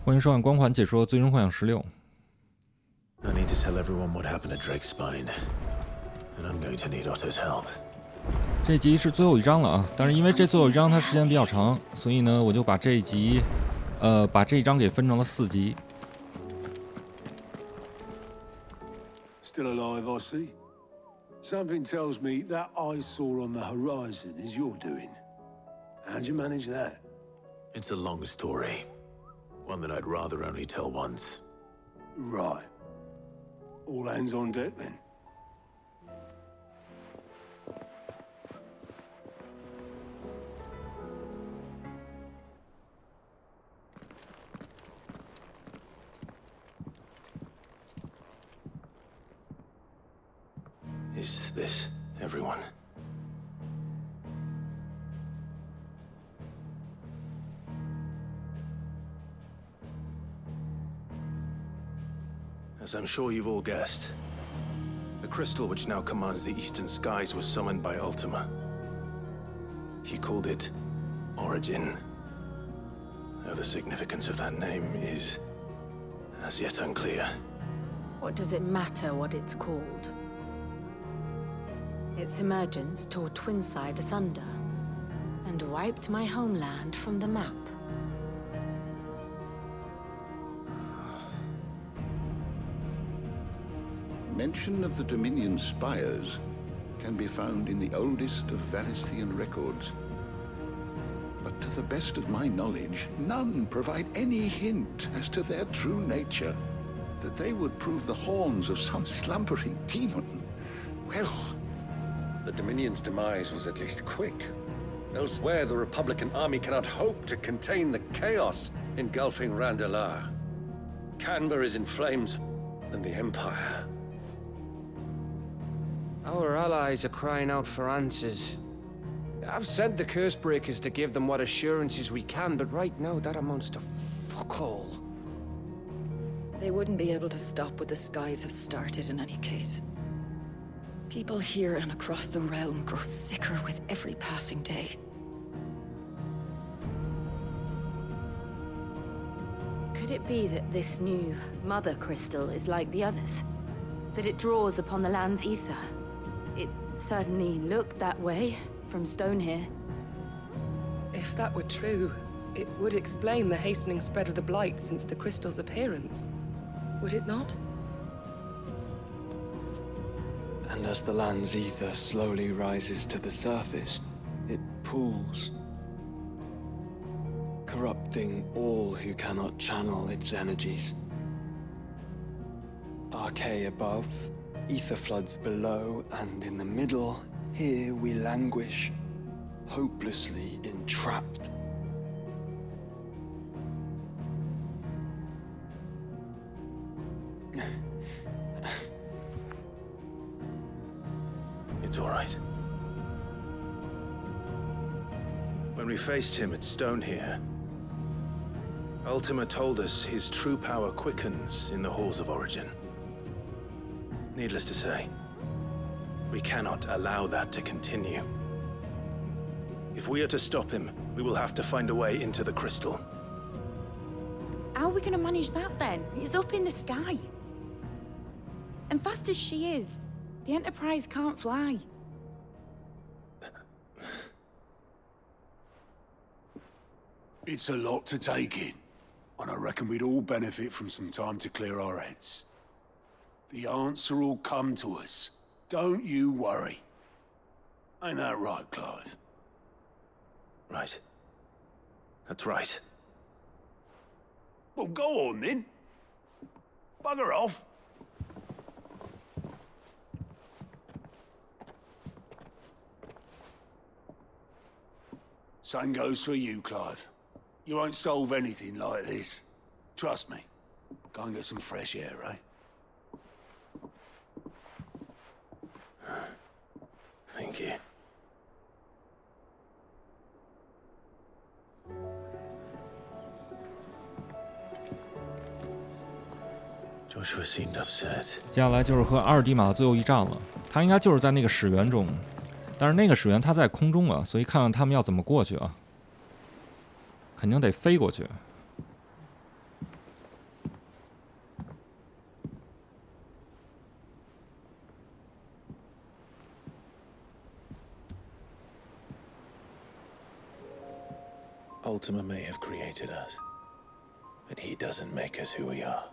欢迎收看光环解说《最终幻想16》。I need to tell everyone what happened at Drake's Spine, and I'm going to need Otto's help. 这集是最后一章了啊，但是因为这最后一章它时间比较长，所以呢，我就把这一集，把这一章给分成了4集。Still alive, I see. Something tells me that eyesore on the horizon is your doing. How'd you manage that? It's a long story. One that I'd rather only tell once. Right. All hands on deck, then. Is this everyone? As I'm sure you've all guessed, the crystal which now commands the eastern skies was summoned by Ultima. He called it Origin. Though the significance of that name is as yet unclear. What does it matter what it's called? Its emergence tore Twinside asunder and wiped my homeland from the map. Mention of the Dominion spires can be found in the oldest of Valisthian records. But to the best of my knowledge, none provide any hint as to their true nature. That they would prove the horns of some slumbering demon. Well, the Dominion's demise was at least quick. Elsewhere, the Republican army cannot hope to contain the chaos engulfing Randalar. Canva is in flames, and the Empire. Our allies are crying out for answers. I've sent the curse breakers to give them what assurances we can, but right now that amounts to fuck all. They wouldn't be able to stop what the skies have started in any case. People here and across the realm grow sicker with every passing day. Could it be that this new Mother Crystal is like the others? That it draws upon the land's ether? It certainly looked that way from stone here. If that were true, it would explain the hastening spread of the Blight since the crystal's appearance. Would it not? And as the land's ether slowly rises to the surface, it pools, corrupting all who cannot channel its energies. Archay above, ether floods below, and in the middle, here we languish, hopelessly entrapped. It's all right. When we faced him at Stone here, Ultima told us his true power quickens in the halls of Origin. Needless to say, we cannot allow that to continue. If we are to stop him, we will have to find a way into the crystal. How are we gonna manage that then? It's up in the sky. And fast as she is, the Enterprise can't fly. It's a lot to take in, and I reckon we'd all benefit from some time to clear our heads. The answer will come to us. Don't you worry. Ain't that right, Clive? Right. That's right. Well, go on then. Bugger off. Same goes for you, Clive. You won't solve anything like this. Trust me. Go and get some fresh air, eh? Thank you. Joshua seemed upset. 接下来就是和阿尔蒂玛的最后一战了，他应该就是在那个始源中，但是那个始源它在空中啊，所以看看他们要怎么过去啊。肯定得飞过去。Ultima may have created us, but he doesn't make us who we are.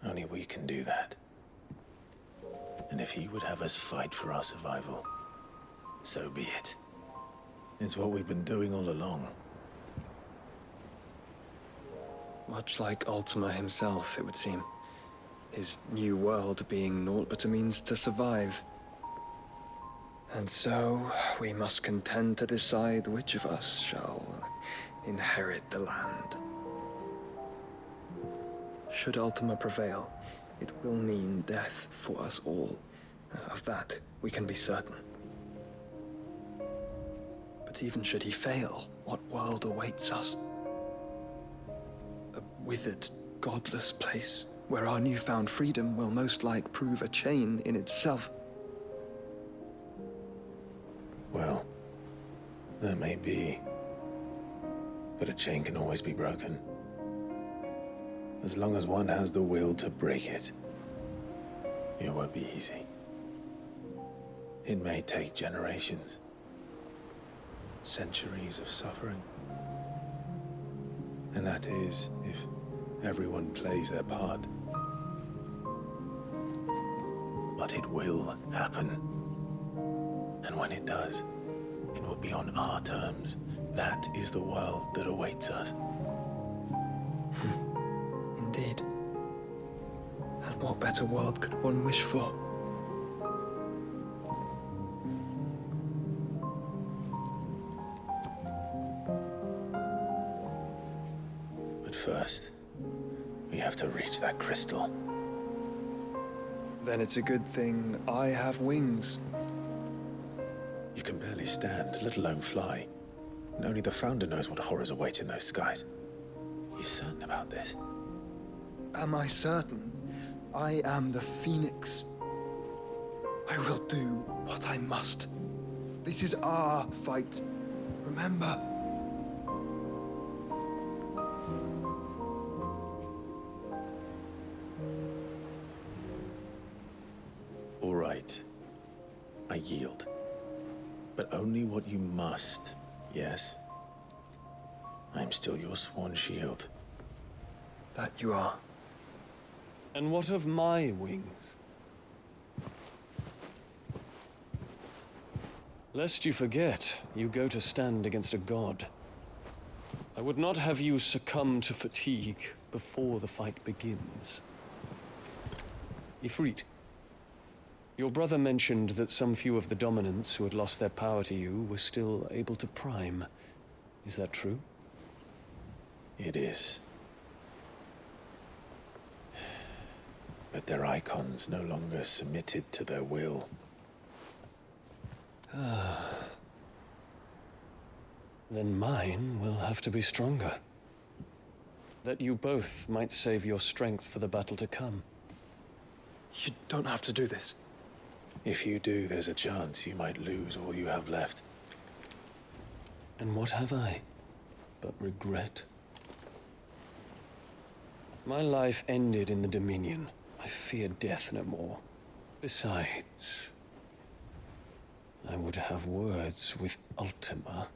Only we can do that. And if he would have us fight for our survival, so be it. It's what we've been doing all along. Much like Ultima himself, it would seem. His new world being naught but a means to survive. And so, we must contend to decide which of us shall inherit the land. Should Ultima prevail, it will mean death for us all. Of that, we can be certain. But even should he fail, what world awaits us? A withered, godless place, where our newfound freedom will most like prove a chain in itself. Well, that may be. But a chain can always be broken. As long as one has the will to break it. It won't be easy. It may take generations. Centuries of suffering. And that is, if everyone plays their part. But it will happen. And when it does, it will be on our terms. That is the world that awaits us. Indeed. And what better world could one wish for? But first, we have to reach that crystal. Then it's a good thing I have wings. You can barely stand, let alone fly. And only the Founder knows what horrors await in those skies. You certain about this? Am I certain? I am the Phoenix. I will do what I must. This is our fight. Remember? All right. I yield. But only what you must, yes? I'm still your sworn shield. That you are. And what of my wings? Lest you forget, you go to stand against a god. I would not have you succumb to fatigue before the fight begins. Ifrit, your brother mentioned that some few of the dominants who had lost their power to you were still able to prime. Is that true? It is. But their icons no longer submitted to their will. Then mine will have to be stronger. That you both might save your strength for the battle to come. You don't have to do this. If you do, there's a chance you might lose all you have left. And what have I but regret? My life ended in the Dominion. I fear death no more. Besides, I would have words with Ultima.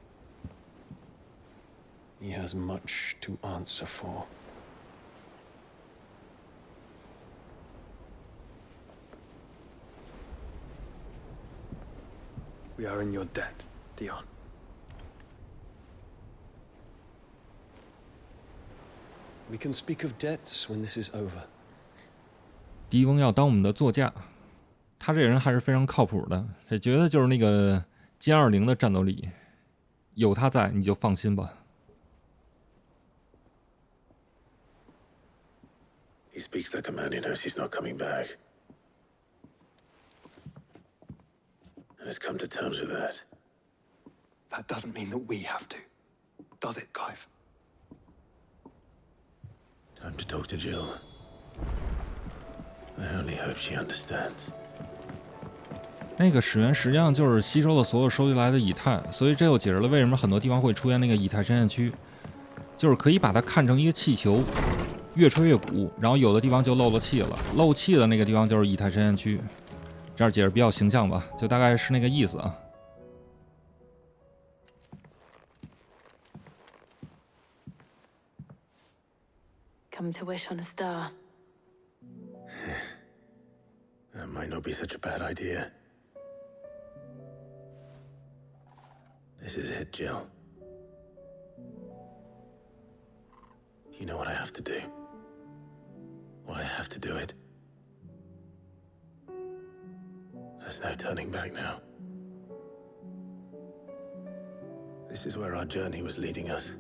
He has much to answer for. We are in your debt, Dion. We can speak of debts when this is over. 狄翁要当我们的座驾，他这人还是非常靠谱的，这绝对就是那个歼20的战斗力，有他在你就放心吧。He speaks like a man who knows he's not coming back. And has come to terms with that. That doesn't mean that we have to, does it, Clive? Time to talk to Jill. I only hope she understands. 那个始源实际上就是吸收了所有收集来的以太，所以这又解释了为什么很多地方会出现那个以太深陷区，就是可以把它看成一个气球，越吹越鼓，然后有的地方就漏了气了，漏气的那个地方就是以太深陷区。这样解释比较形象吧，就大概是那个意思啊。Come to wish on a star. That might not be such a bad idea. This is it, Jill. You know what I have to do. Why I have to do it. There's no turning back now. This is where our journey was leading us.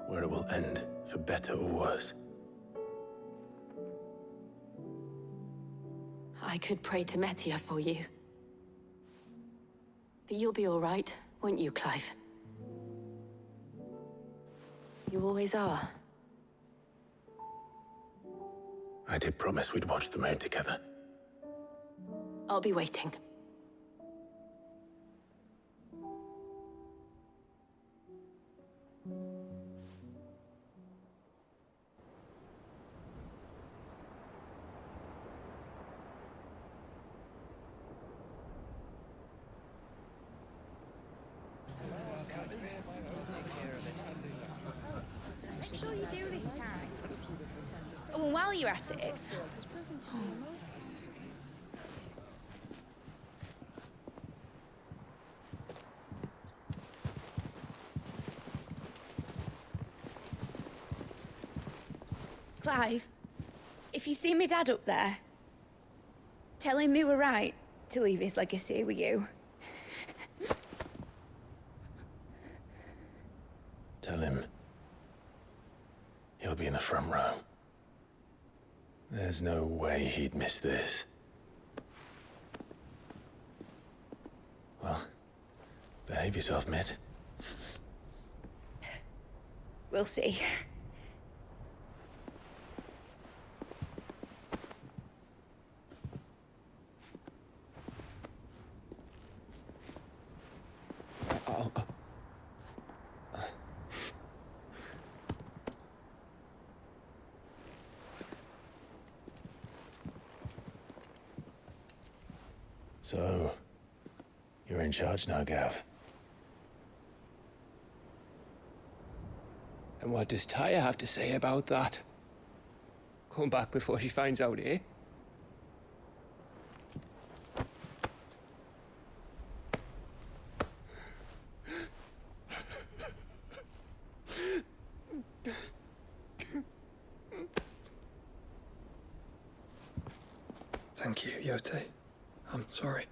Where it will end, for better or worse. I could pray to Metia for you. But you'll be all right, won't you, Clive? You always are. I did promise we'd watch the moon together. I'll be waiting. Make sure you do this time. Oh, and while you're at it... Clive, if you see me dad up there, tell him we were right to leave his legacy with you. Tell him he'll be in the front row. There's no way he'd miss this. Well, behave yourself, Mitt. We'll see. So, you're in charge now, Gav. And what does Tyre have to say about that? Come back before she finds out, eh? Thank you, Yote. I'm sorry.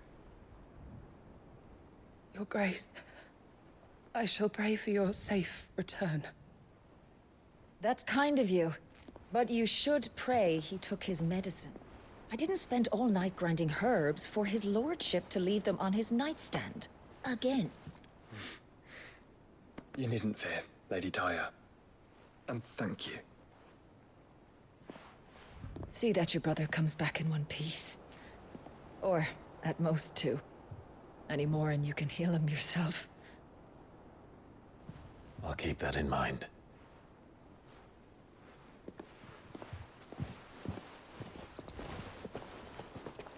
Your Grace, I shall pray for your safe return. That's kind of you. But you should pray he took his medicine. I didn't spend all night grinding herbs for his lordship to leave them on his nightstand. Again. You needn't fear, Lady Tyre. And thank you. See that your brother comes back in one piece. Or, at most, two. Any more and you can heal him yourself. I'll keep that in mind.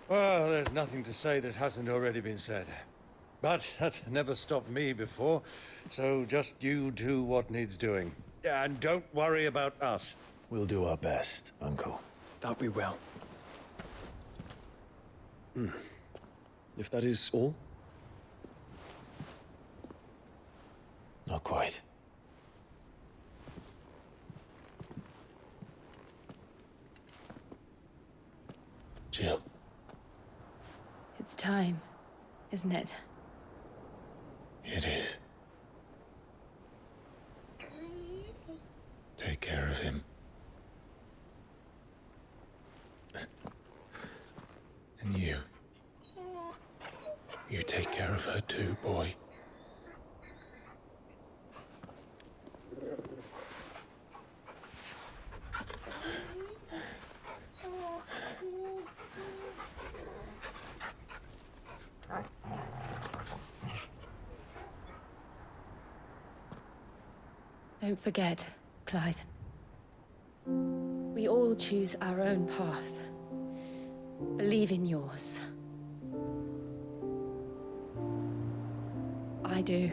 Well, there's nothing to say that hasn't already been said. But that's never stopped me before, so just you do what needs doing. And don't worry about us. We'll do our best, Uncle. That we will. If that is all? Not quite. Jill. It's time, isn't it? It is. Take care of him. And you. You take care of her too, boy. Don't forget, Clive. We all choose our own path. Believe in yours. I do.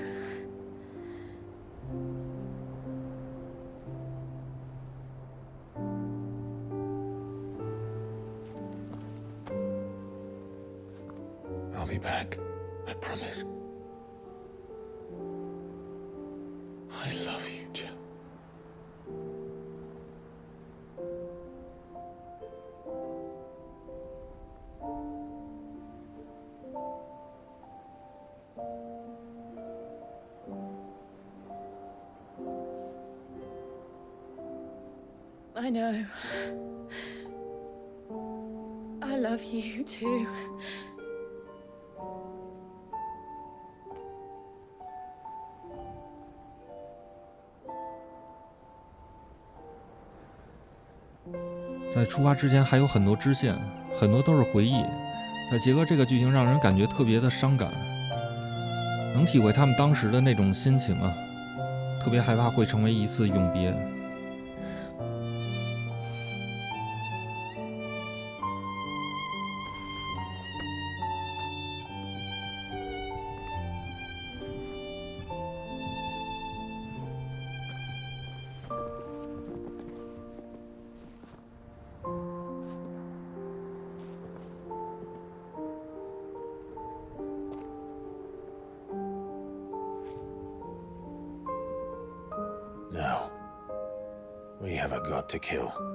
be back. I promise. I love you, Jill. I know. I love you too.在出发之前还有很多支线，很多都是回忆。在结合这个剧情，让人感觉特别的伤感，能体会他们当时的那种心情啊，特别害怕会成为一次永别。No. We have a god to kill.